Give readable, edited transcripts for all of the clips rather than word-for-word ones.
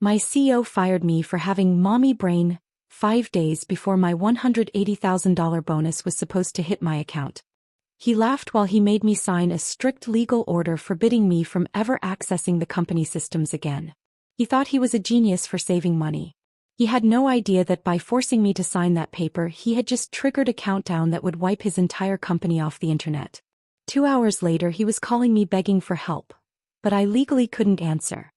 My CEO fired me for having mommy brain 5 days before my $180,000 bonus was supposed to hit my account. He laughed while he made me sign a strict legal order forbidding me from ever accessing the company systems again. He thought he was a genius for saving money. He had no idea that by forcing me to sign that paper he had just triggered a countdown that would wipe his entire company off the internet. 2 hours later he was calling me begging for help, but I legally couldn't answer.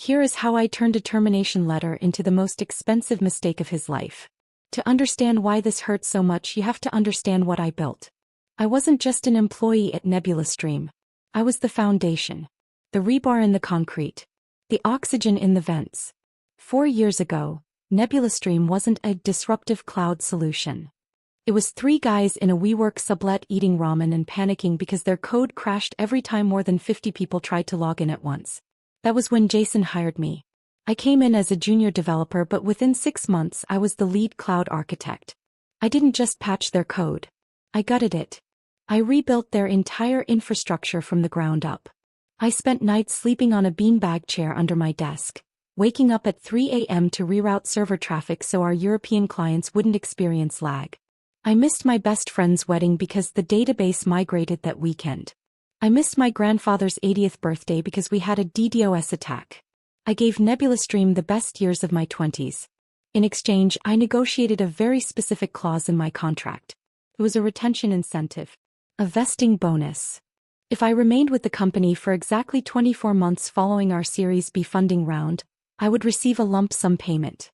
Here is how I turned a termination letter into the most expensive mistake of his life. To understand why this hurts so much, you have to understand what I built. I wasn't just an employee at Nebula Stream. I was the foundation. The rebar in the concrete. The oxygen in the vents. 4 years ago, Nebula Stream wasn't a disruptive cloud solution. It was 3 guys in a WeWork sublet eating ramen and panicking because their code crashed every time more than 50 people tried to log in at once. That was when Jason hired me. I came in as a junior developer, but within 6 months I was the lead cloud architect. I didn't just patch their code. I gutted it. I rebuilt their entire infrastructure from the ground up. I spent nights sleeping on a beanbag chair under my desk, waking up at 3 a.m. to reroute server traffic so our European clients wouldn't experience lag. I missed my best friend's wedding because the database migrated that weekend. I missed my grandfather's 80th birthday because we had a DDoS attack. I gave Nebula Stream the best years of my 20s. In exchange, I negotiated a very specific clause in my contract. It was a retention incentive. A vesting bonus. If I remained with the company for exactly 24 months following our Series B funding round, I would receive a lump sum payment.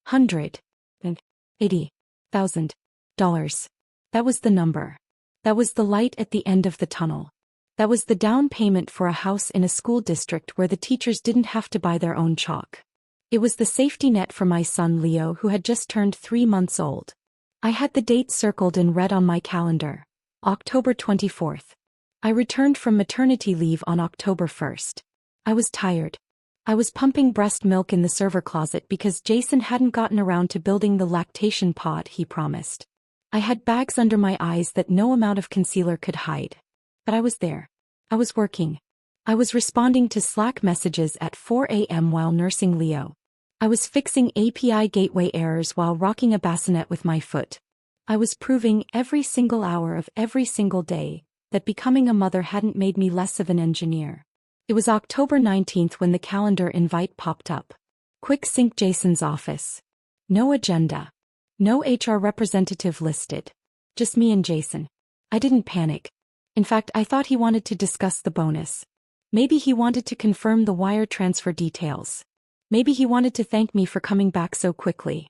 $180,000. That was the number. That was the light at the end of the tunnel. That was the down payment for a house in a school district where the teachers didn't have to buy their own chalk. It was the safety net for my son Leo, who had just turned 3 months old. I had the date circled in red on my calendar, October 24th. I returned from maternity leave on October 1st. I was tired. I was pumping breast milk in the server closet because Jason hadn't gotten around to building the lactation pod he promised. I had bags under my eyes that no amount of concealer could hide. But I was there. I was working. I was responding to Slack messages at 4 a.m. while nursing Leo. I was fixing API gateway errors while rocking a bassinet with my foot. I was proving every single hour of every single day that becoming a mother hadn't made me less of an engineer. It was October 19th when the calendar invite popped up. Quick sync Jason's office. No agenda. No HR representative listed. Just me and Jason. I didn't panic. In fact, I thought he wanted to discuss the bonus. Maybe he wanted to confirm the wire transfer details. Maybe he wanted to thank me for coming back so quickly.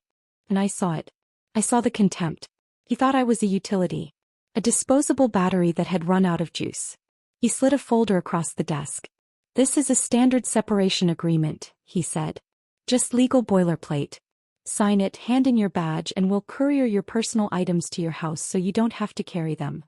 And I saw it. I saw the contempt. He thought I was a utility. A disposable battery that had run out of juice. He slid a folder across the desk. "This is a standard separation agreement," he said. "Just legal boilerplate. Sign it, hand in your badge, and we'll courier your personal items to your house so you don't have to carry them."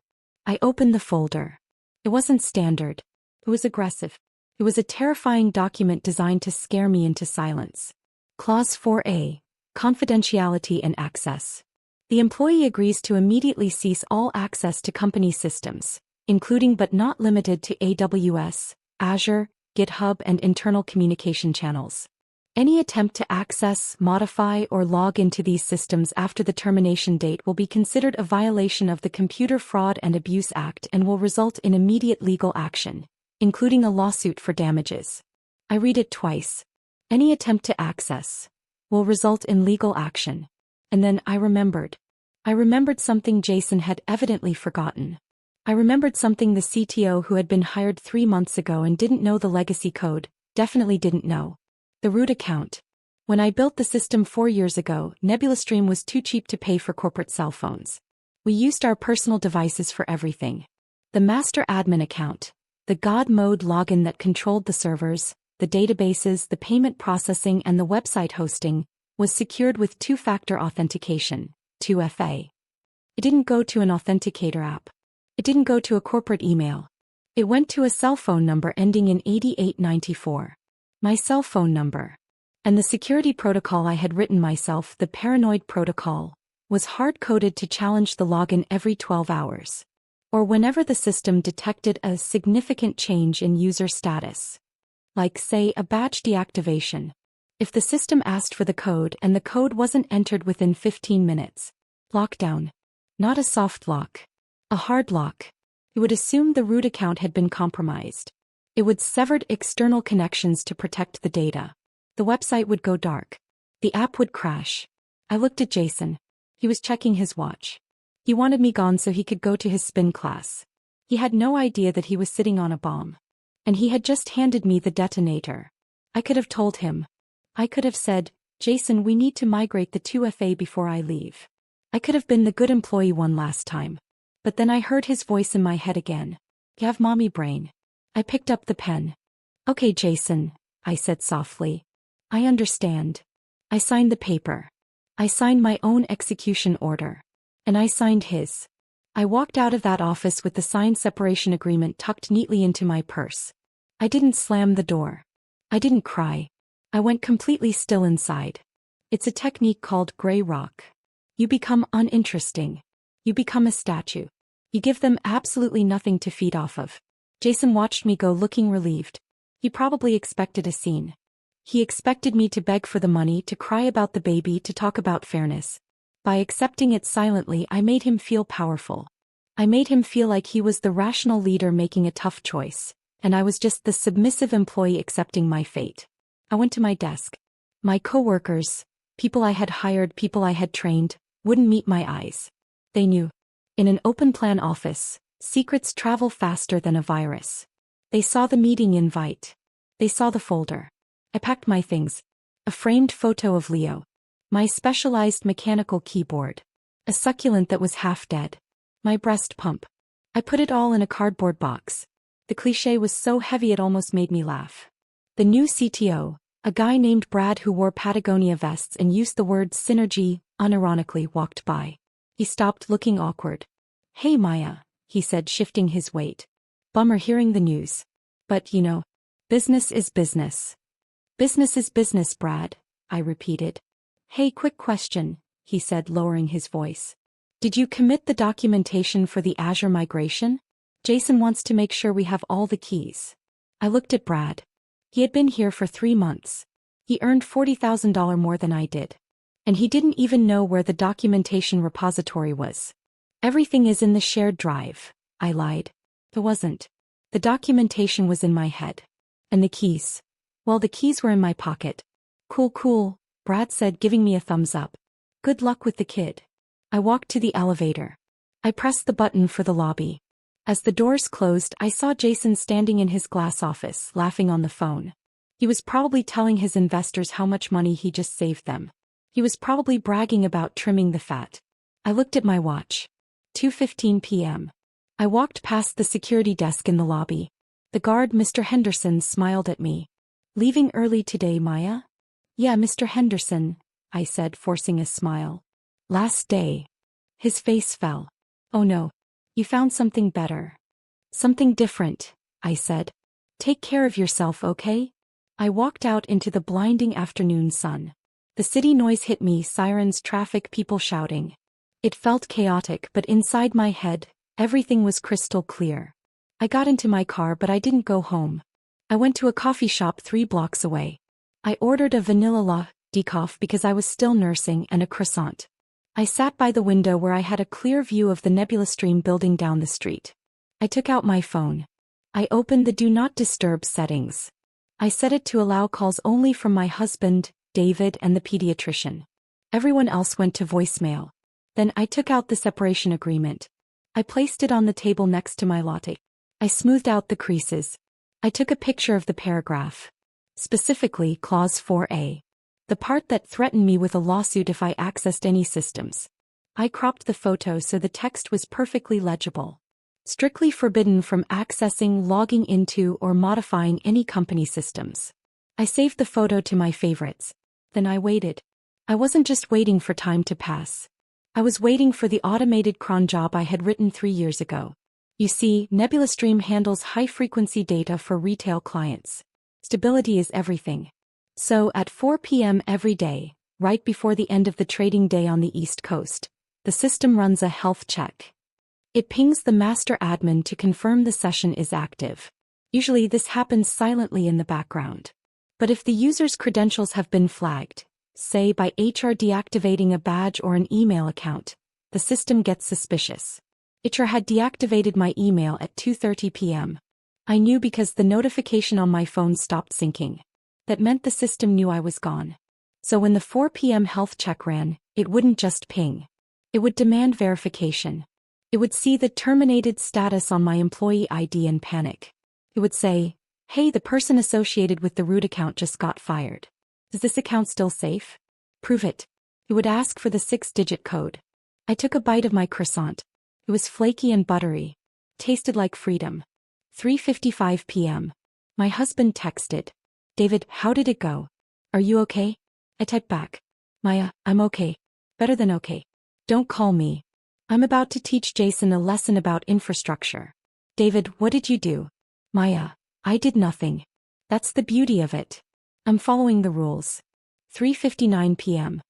I opened the folder. It wasn't standard. It was aggressive. It was a terrifying document designed to scare me into silence. Clause 4A. Confidentiality and access. The employee agrees to immediately cease all access to company systems, including but not limited to AWS, Azure, GitHub, and internal communication channels. Any attempt to access, modify, or log into these systems after the termination date will be considered a violation of the Computer Fraud and Abuse Act and will result in immediate legal action, including a lawsuit for damages. I read it twice. Any attempt to access will result in legal action. And then I remembered. I remembered something Jason had evidently forgotten. I remembered something the CTO who had been hired 3 months ago and didn't know the legacy code, definitely didn't know. The root account. When I built the system 4 years ago, Nebula Stream was too cheap to pay for corporate cell phones. We used our personal devices for everything. The master admin account, the God mode login that controlled the servers, the databases, the payment processing, and the website hosting, was secured with two-factor authentication, 2FA. It didn't go to an authenticator app. It didn't go to a corporate email. It went to a cell phone number ending in 8894. My cell phone number. And the security protocol I had written myself, the paranoid protocol, was hard-coded to challenge the login every 12 hours. Or whenever the system detected a significant change in user status. Like, say, a badge deactivation. If the system asked for the code and the code wasn't entered within 15 minutes. Lockdown. Not a soft lock. A hard lock. It would assume the root account had been compromised. It would severed external connections to protect the data. The website would go dark. The app would crash. I looked at Jason. He was checking his watch. He wanted me gone so he could go to his spin class. He had no idea that he was sitting on a bomb. And he had just handed me the detonator. I could have told him. I could have said, Jason, we need to migrate the 2FA before I leave. I could have been the good employee one last time. But then I heard his voice in my head again. You have mommy brain. I picked up the pen. Okay, Jason, I said softly. I understand. I signed the paper. I signed my own execution order. And I signed his. I walked out of that office with the signed separation agreement tucked neatly into my purse. I didn't slam the door. I didn't cry. I went completely still inside. It's a technique called gray rock. You become uninteresting. You become a statue. You give them absolutely nothing to feed off of. Jason watched me go, looking relieved. He probably expected a scene. He expected me to beg for the money, to cry about the baby, to talk about fairness. By accepting it silently, I made him feel powerful. I made him feel like he was the rational leader making a tough choice, and I was just the submissive employee accepting my fate. I went to my desk. My coworkers, people I had hired, people I had trained, wouldn't meet my eyes. They knew. In an open-plan office, secrets travel faster than a virus. They saw the meeting invite. They saw the folder. I packed my things. A framed photo of Leo. My specialized mechanical keyboard. A succulent that was half dead. My breast pump. I put it all in a cardboard box. The cliché was so heavy it almost made me laugh. The new CTO, a guy named Brad who wore Patagonia vests and used the word synergy, unironically walked by. He stopped, looking awkward. Hey Maya, he said, shifting his weight. Bummer hearing the news. But you know, business is business. Business is business, Brad, I repeated. Hey, quick question, he said, lowering his voice. Did you commit the documentation for the Azure migration? Jason wants to make sure we have all the keys. I looked at Brad. He had been here for 3 months. He earned $40,000 more than I did. And he didn't even know where the documentation repository was. Everything is in the shared drive, I lied. There wasn't. The documentation was in my head. And the keys? Well, the keys were in my pocket. Cool, Brad said, giving me a thumbs up. Good luck with the kid. I walked to the elevator. I pressed the button for the lobby. As the doors closed, I saw Jason standing in his glass office, laughing on the phone. He was probably telling his investors how much money he just saved them. He was probably bragging about trimming the fat. I looked at my watch. 2:15 p.m. I walked past the security desk in the lobby. The guard, Mr. Henderson, smiled at me. Leaving early today, Maya? Yeah, Mr. Henderson, I said, forcing a smile. Last day. His face fell. Oh no. You found something better. Something different, I said. Take care of yourself, okay? I walked out into the blinding afternoon sun. The city noise hit me, sirens, traffic, people shouting. It felt chaotic, but inside my head, everything was crystal clear. I got into my car, but I didn't go home. I went to a coffee shop 3 blocks away. I ordered a vanilla latte decaf because I was still nursing and a croissant. I sat by the window where I had a clear view of the Nebula Stream building down the street. I took out my phone. I opened the Do Not Disturb settings. I set it to allow calls only from my husband, David, and the pediatrician. Everyone else went to voicemail. Then I took out the separation agreement. I placed it on the table next to my latte. I smoothed out the creases. I took a picture of the paragraph. Specifically, Clause 4A. The part that threatened me with a lawsuit if I accessed any systems. I cropped the photo so the text was perfectly legible. Strictly forbidden from accessing, logging into, or modifying any company systems. I saved the photo to my favorites. Then I waited. I wasn't just waiting for time to pass. I was waiting for the automated cron job I had written 3 years ago. You see, Nebula Stream handles high-frequency data for retail clients. Stability is everything. So, at 4 p.m. every day, right before the end of the trading day on the East Coast, the system runs a health check. It pings the master admin to confirm the session is active. Usually this happens silently in the background. But if the user's credentials have been flagged, say by HR deactivating a badge or an email account, the system gets suspicious. HR had deactivated my email at 2:30 p.m. I knew because the notification on my phone stopped syncing. That meant the system knew I was gone. So when the 4 p.m. health check ran, it wouldn't just ping. It would demand verification. It would see the terminated status on my employee ID and panic. It would say, "Hey, the person associated with the root account just got fired. Is this account still safe? Prove it." It would ask for the 6-digit code. I took a bite of my croissant. It was flaky and buttery. Tasted like freedom. 3:55 p.m. My husband texted, "David, how did it go? Are you okay?" I typed back, "Maya, I'm okay. Better than okay. Don't call me. I'm about to teach Jason a lesson about infrastructure." "David, what did you do?" "Maya, I did nothing. That's the beauty of it. I'm following the rules." 3:59 p.m.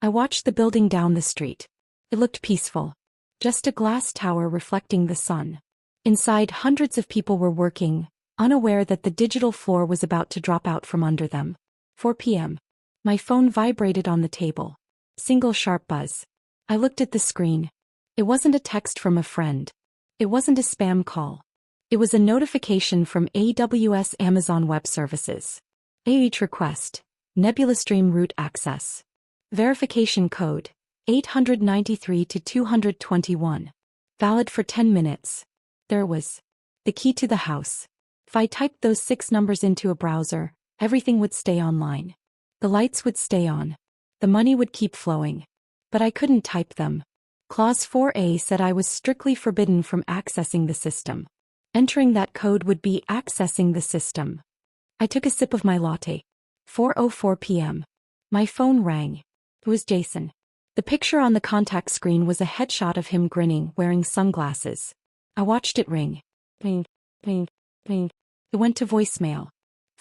I watched the building down the street. It looked peaceful. Just a glass tower reflecting the sun. Inside, hundreds of people were working, unaware that the digital floor was about to drop out from under them. 4 p.m. My phone vibrated on the table. Single sharp buzz. I looked at the screen. It wasn't a text from a friend. It wasn't a spam call. It was a notification from AWS Amazon Web Services. AH request. Nebula Stream root access. Verification code. 893 to 221. Valid for 10 minutes. There it was. The key to the house. If I typed those 6 numbers into a browser, everything would stay online. The lights would stay on. The money would keep flowing. But I couldn't type them. Clause 4A said I was strictly forbidden from accessing the system. Entering that code would be accessing the system. I took a sip of my latte. 4:04 p.m. My phone rang. It was Jason. The picture on the contact screen was a headshot of him grinning, wearing sunglasses. I watched it ring. Ping, ping, ping. It went to voicemail.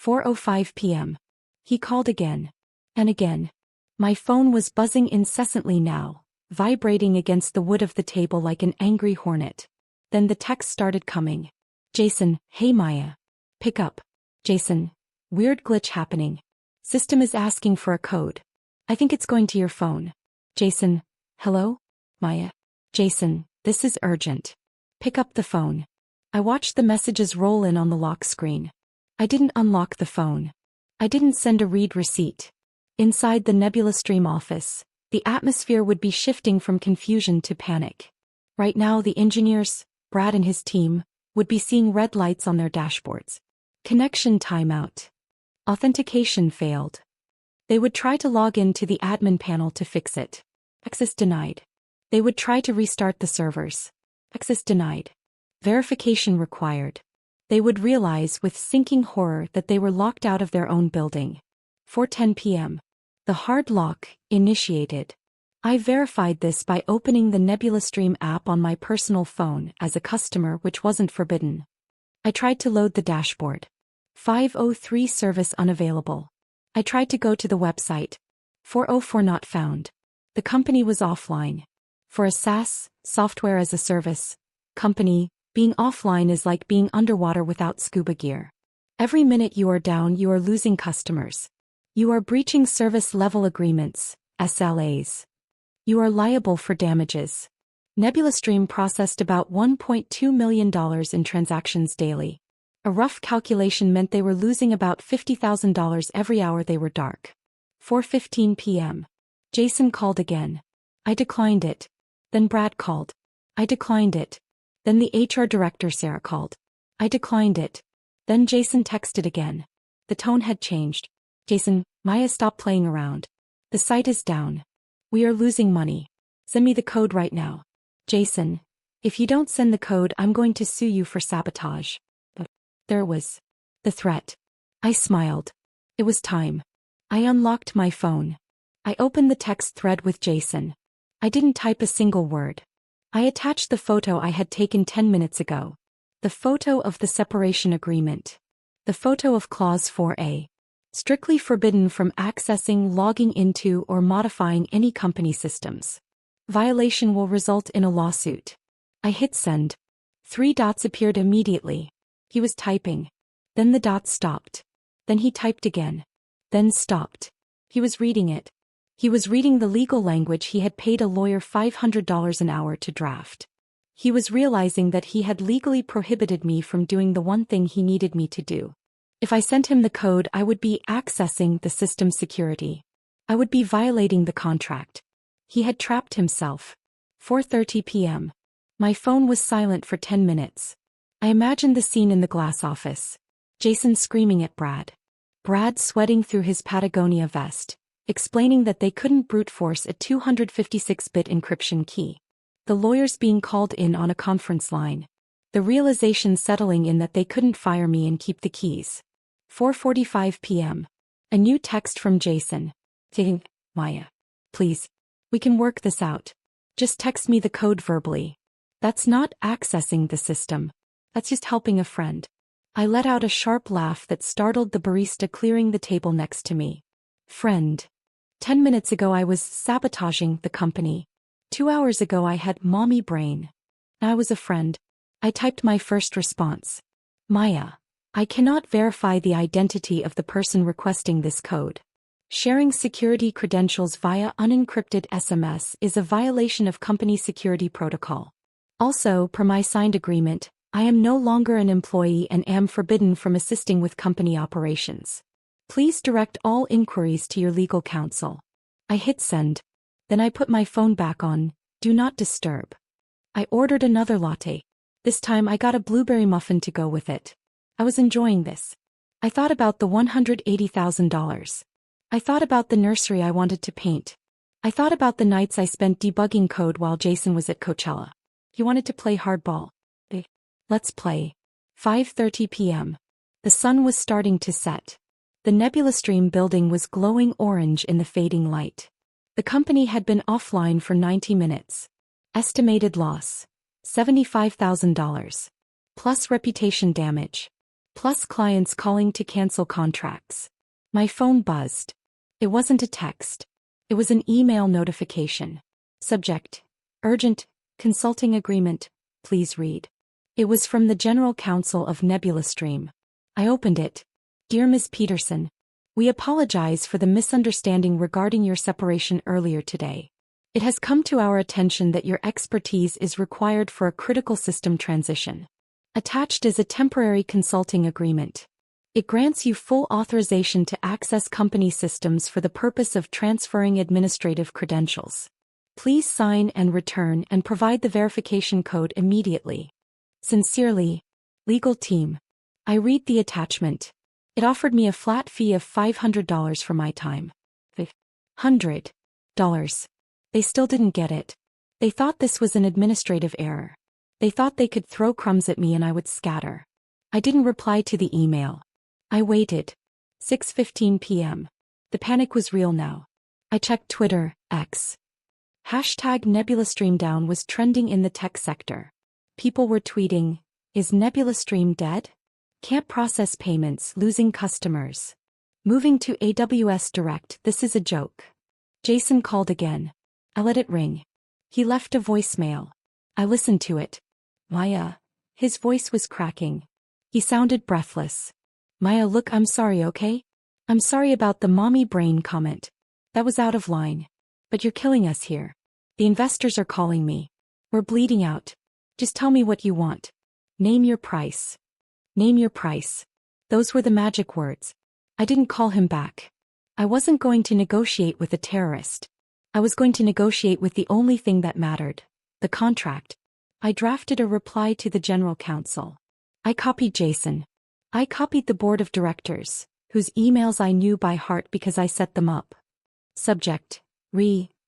4:05 p.m. He called again. And again. My phone was buzzing incessantly now, vibrating against the wood of the table like an angry hornet. Then the text started coming. "Jason, hey Maya. Pick up. Jason. Weird glitch happening. System is asking for a code. I think it's going to your phone. Jason. Hello? Maya. Jason, this is urgent. Pick up the phone." I watched the messages roll in on the lock screen. I didn't unlock the phone. I didn't send a read receipt. Inside the Nebula Stream office, the atmosphere would be shifting from confusion to panic. Right now the engineers, Brad and his team, would be seeing red lights on their dashboards. Connection timeout. Authentication failed. They would try to log in to the admin panel to fix it. Access denied. They would try to restart the servers. Access denied. Verification required. They would realize with sinking horror that they were locked out of their own building. 4:10 p.m. The hard lock initiated. I verified this by opening the Nebula Stream app on my personal phone as a customer, which wasn't forbidden. I tried to load the dashboard. 5:03 service unavailable. I tried to go to the website. 4:04 not found. The company was offline. For a SaaS, software as a service, company, being offline is like being underwater without scuba gear. Every minute you are down, you are losing customers. You are breaching service level agreements, SLAs. You are liable for damages. Nebula Stream processed about $1.2 million in transactions daily. A rough calculation meant they were losing about $50,000 every hour they were dark. 4:15 p.m. Jason called again. I declined it. Then Brad called. I declined it. Then the HR director Sarah called. I declined it. Then Jason texted again. The tone had changed. Jason, Maya, stop playing around. The site is down. We are losing money. Send me the code right now. Jason, if you don't send the code, I'm going to sue you for sabotage. But there it was. The threat. I smiled. It was time. I unlocked my phone. I opened the text thread with Jason. I didn't type a single word. I attached the photo I had taken 10 minutes ago. The photo of the separation agreement. The photo of Clause 4A. Strictly forbidden from accessing, logging into, or modifying any company systems. Violation will result in a lawsuit. I hit send. 3 dots appeared immediately. He was typing. Then the dots stopped. Then he typed again. then stopped. He was reading it. He was reading the legal language he had paid a lawyer $500 an hour to draft. He was realizing that he had legally prohibited me from doing the one thing he needed me to do. If I sent him the code, I would be accessing the system's security. I would be violating the contract. He had trapped himself. 4:30 p.m. My phone was silent for 10 minutes. I imagined the scene in the glass office. Jason screaming at Brad. Brad sweating through his Patagonia vest, explaining that they couldn't brute force a 256-bit encryption key. The lawyers being called in on a conference line. The realization settling in that they couldn't fire me and keep the keys. 4:45 p.m. A new text from Jason. Saying, Maya. Please. We can work this out. Just text me the code verbally. That's not accessing the system. That's just helping a friend. I let out a sharp laugh that startled the barista clearing the table next to me. Friend. 10 minutes ago I was sabotaging the company. 2 hours ago I had mommy brain. I was a friend. I typed my first response. Maya. I cannot verify the identity of the person requesting this code. Sharing security credentials via unencrypted SMS is a violation of company security protocol. Also, per my signed agreement, I am no longer an employee and am forbidden from assisting with company operations. Please direct all inquiries to your legal counsel. I hit send. Then I put my phone back on, do not disturb. I ordered another latte. This time I got a blueberry muffin to go with it. I was enjoying this. I thought about the $180,000. I thought about the nursery I wanted to paint. I thought about the nights I spent debugging code while Jason was at Coachella. He wanted to play hardball. Let's play. 5:30 p.m. The sun was starting to set. The Nebula Stream building was glowing orange in the fading light. The company had been offline for 90 minutes. Estimated loss. $75,000. Plus reputation damage. Plus clients calling to cancel contracts. My phone buzzed. It wasn't a text. It was an email notification. Subject. Urgent. Consulting agreement. Please read. It was from the General Counsel of Nebula Stream. I opened it. Dear Ms. Peterson, we apologize for the misunderstanding regarding your separation earlier today. It has come to our attention that your expertise is required for a critical system transition. Attached is a temporary consulting agreement. It grants you full authorization to access company systems for the purpose of transferring administrative credentials. Please sign and return and provide the verification code immediately. Sincerely, legal team. I read the attachment. It offered me a flat fee of $500 for my time. $100. They still didn't get it. They thought this was an administrative error. They thought they could throw crumbs at me and I would scatter. I didn't reply to the email. I waited. 6:15 p.m. The panic was real now. I checked Twitter, X. Hashtag Nebula Stream down was trending in the tech sector. People were tweeting, is Nebula Stream dead? Can't process payments, losing customers. Moving to AWS Direct, this is a joke. Jason called again. I let it ring. He left a voicemail. I listened to it. Maya. His voice was cracking. He sounded breathless. Maya, look, I'm sorry, okay? I'm sorry about the mommy brain comment. That was out of line. But you're killing us here. The investors are calling me. We're bleeding out. Just tell me what you want. Name your price. Name your price. Those were the magic words. I didn't call him back. I wasn't going to negotiate with a terrorist. I was going to negotiate with the only thing that mattered. The contract. I drafted a reply to the General Counsel. I copied Jason. I copied the board of directors, whose emails I knew by heart because I set them up. Subject.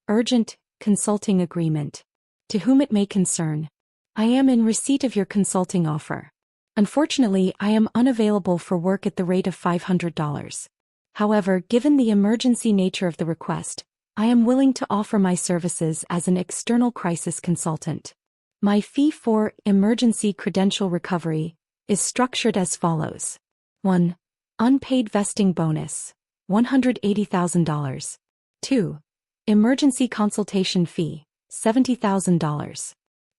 Urgent, consulting agreement. To whom it may concern. I am in receipt of your consulting offer. Unfortunately, I am unavailable for work at the rate of $500. However, given the emergency nature of the request, I am willing to offer my services as an external crisis consultant. My fee for emergency credential recovery is structured as follows. 1. Unpaid vesting bonus, $180,000. 2. Emergency consultation fee, $70,000.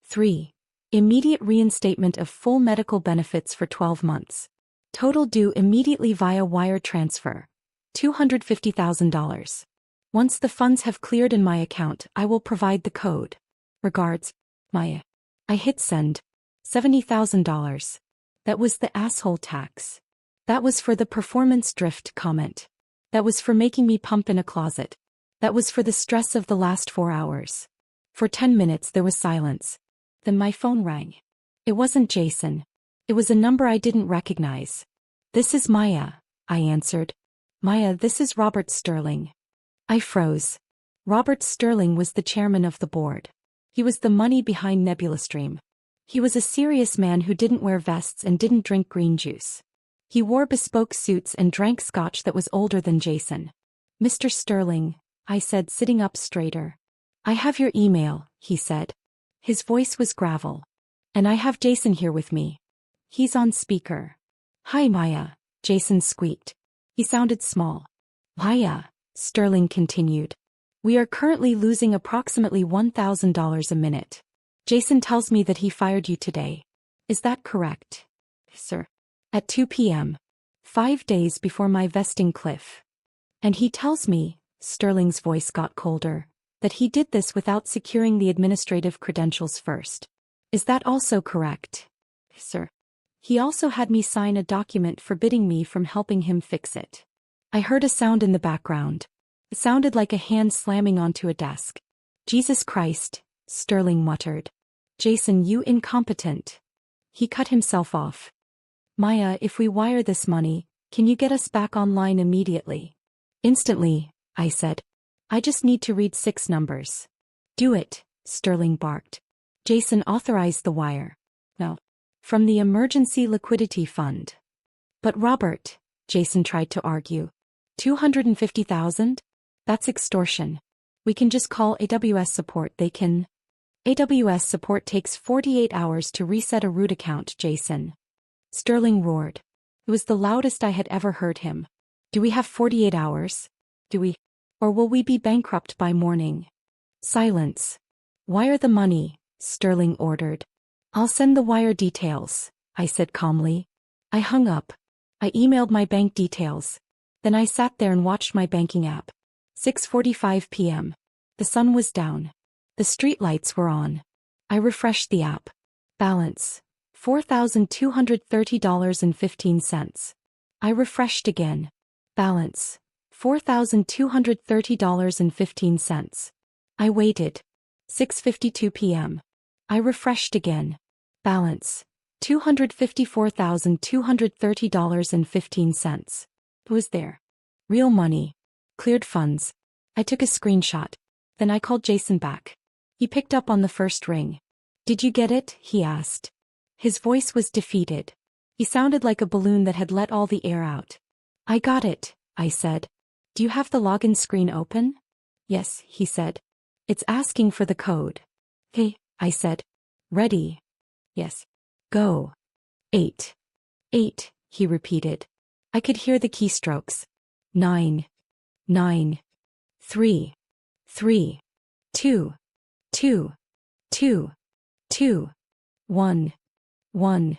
3. Immediate reinstatement of full medical benefits for 12 months. Total due immediately via wire transfer, $250,000. Once the funds have cleared in my account, I will provide the code. Regards, Maya. I hit send. $70,000. That was the asshole tax. That was for the performance drift comment. That was for making me pump in a closet. That was for the stress of the last 4 hours. For 10 minutes there was silence. Then my phone rang. It wasn't Jason. It was a number I didn't recognize. This is Maya, I answered. Maya, this is Robert Sterling. I froze. Robert Sterling was the chairman of the board. He was the money behind Nebula Stream. He was a serious man who didn't wear vests and didn't drink green juice. He wore bespoke suits and drank scotch that was older than Jason. Mr. Sterling, I said, sitting up straighter. I have your email, he said. His voice was gravel. And I have Jason here with me. He's on speaker. Hi, Maya, Jason squeaked. He sounded small. Maya, Sterling continued. We are currently losing approximately $1,000 a minute. Jason tells me that he fired you today. Is that correct? Sir. At 2 p.m. 5 days before my vesting cliff. And he tells me, Sterling's voice got colder, that he did this without securing the administrative credentials first. Is that also correct? Sir. He also had me sign a document forbidding me from helping him fix it. I heard a sound in the background. It sounded like a hand slamming onto a desk. Jesus Christ, Sterling muttered. Jason, you incompetent. He cut himself off. Maya, if we wire this money, can you get us back online immediately? Instantly, I said. I just need to read 6 numbers. Do it, Sterling barked. Jason authorized the wire. No. From the Emergency Liquidity Fund. But Robert, Jason tried to argue. $250,000? That's extortion. We can just call AWS support. They can. AWS support takes 48 hours to reset a root account, Jason. Sterling roared. It was the loudest I had ever heard him. Do we have 48 hours? Do we? Or will we be bankrupt by morning? Silence. Wire the money, Sterling ordered. I'll send the wire details, I said calmly. I hung up. I emailed my bank details. Then I sat there and watched my banking app. 6:45 p.m. The sun was down. The streetlights were on. I refreshed the app. Balance. $4,230.15. I refreshed again. Balance. $4,230.15. I waited. 6:52 p.m. I refreshed again. Balance. $254,230.15. It was there. Real money. Cleared funds. I took a screenshot. Then I called Jason back. He picked up on the first ring. Did you get it? He asked. His voice was defeated. He sounded like a balloon that had let all the air out. I got it, I said. Do you have the login screen open? Yes, he said. It's asking for the code. Hey, I said. Ready? Yes. Go. 8. 8, he repeated. I could hear the keystrokes. 9. 9. 3. 3. 2. 2. 2. 2. 1. 1.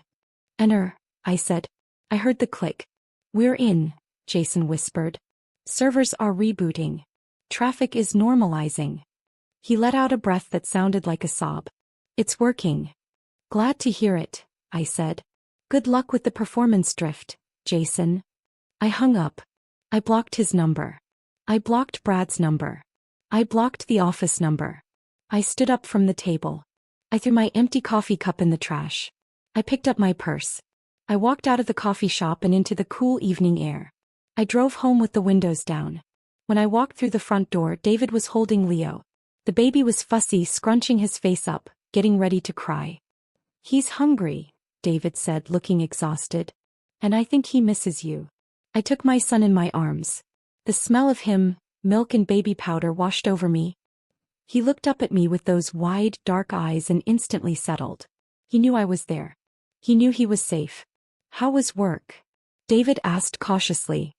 Enter, I said. I heard the click. We're in, Jason whispered. Servers are rebooting. Traffic is normalizing. He let out a breath that sounded like a sob. It's working. Glad to hear it, I said. Good luck with the performance drift, Jason. I hung up. I blocked his number. I blocked Brad's number. I blocked the office number. I stood up from the table. I threw my empty coffee cup in the trash. I picked up my purse. I walked out of the coffee shop and into the cool evening air. I drove home with the windows down. When I walked through the front door, David was holding Leo. The baby was fussy, scrunching his face up, getting ready to cry. He's hungry, David said, looking exhausted. And I think he misses you. I took my son in my arms. The smell of him, milk and baby powder, washed over me. He looked up at me with those wide, dark eyes and instantly settled. He knew I was there. He knew he was safe. How was work? David asked cautiously.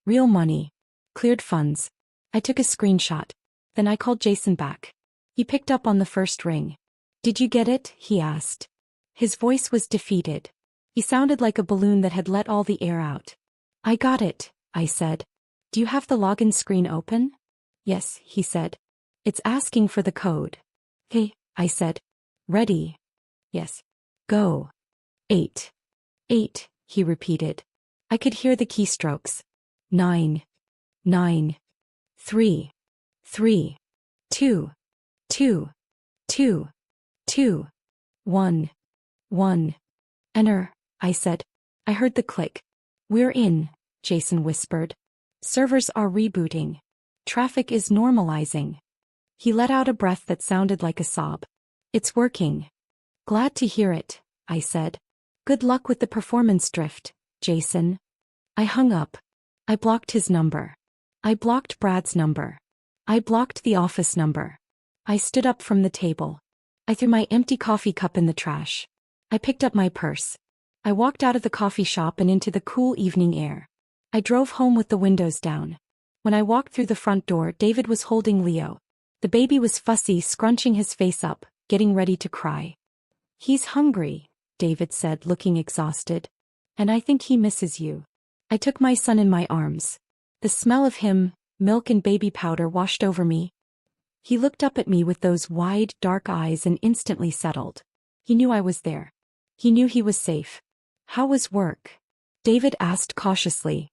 Real money. Cleared funds. I took a screenshot. Then I called Jason back. He picked up on the first ring. Did you get it? He asked. His voice was defeated. He sounded like a balloon that had let all the air out. I got it, I said. Do you have the login screen open? Yes, he said. It's asking for the code. Hey, I said. Ready? Yes. Go. 8. 8, he repeated. I could hear the keystrokes. 9. 9. 3. 3. 2. 2. 2. 2. 1. 1. Enter, I said. I heard the click. We're in, Jason whispered. Servers are rebooting. Traffic is normalizing. He let out a breath that sounded like a sob. It's working. Glad to hear it, I said. Good luck with the performance drift, Jason. I hung up. I blocked his number. I blocked Brad's number. I blocked the office number. I stood up from the table. I threw my empty coffee cup in the trash. I picked up my purse. I walked out of the coffee shop and into the cool evening air. I drove home with the windows down. When I walked through the front door, David was holding Leo. The baby was fussy, scrunching his face up, getting ready to cry. He's hungry, David said, looking exhausted. And I think he misses you. I took my son in my arms. The smell of him, milk and baby powder, washed over me. He looked up at me with those wide, dark eyes and instantly settled. He knew I was there. He knew he was safe. How was work? David asked cautiously.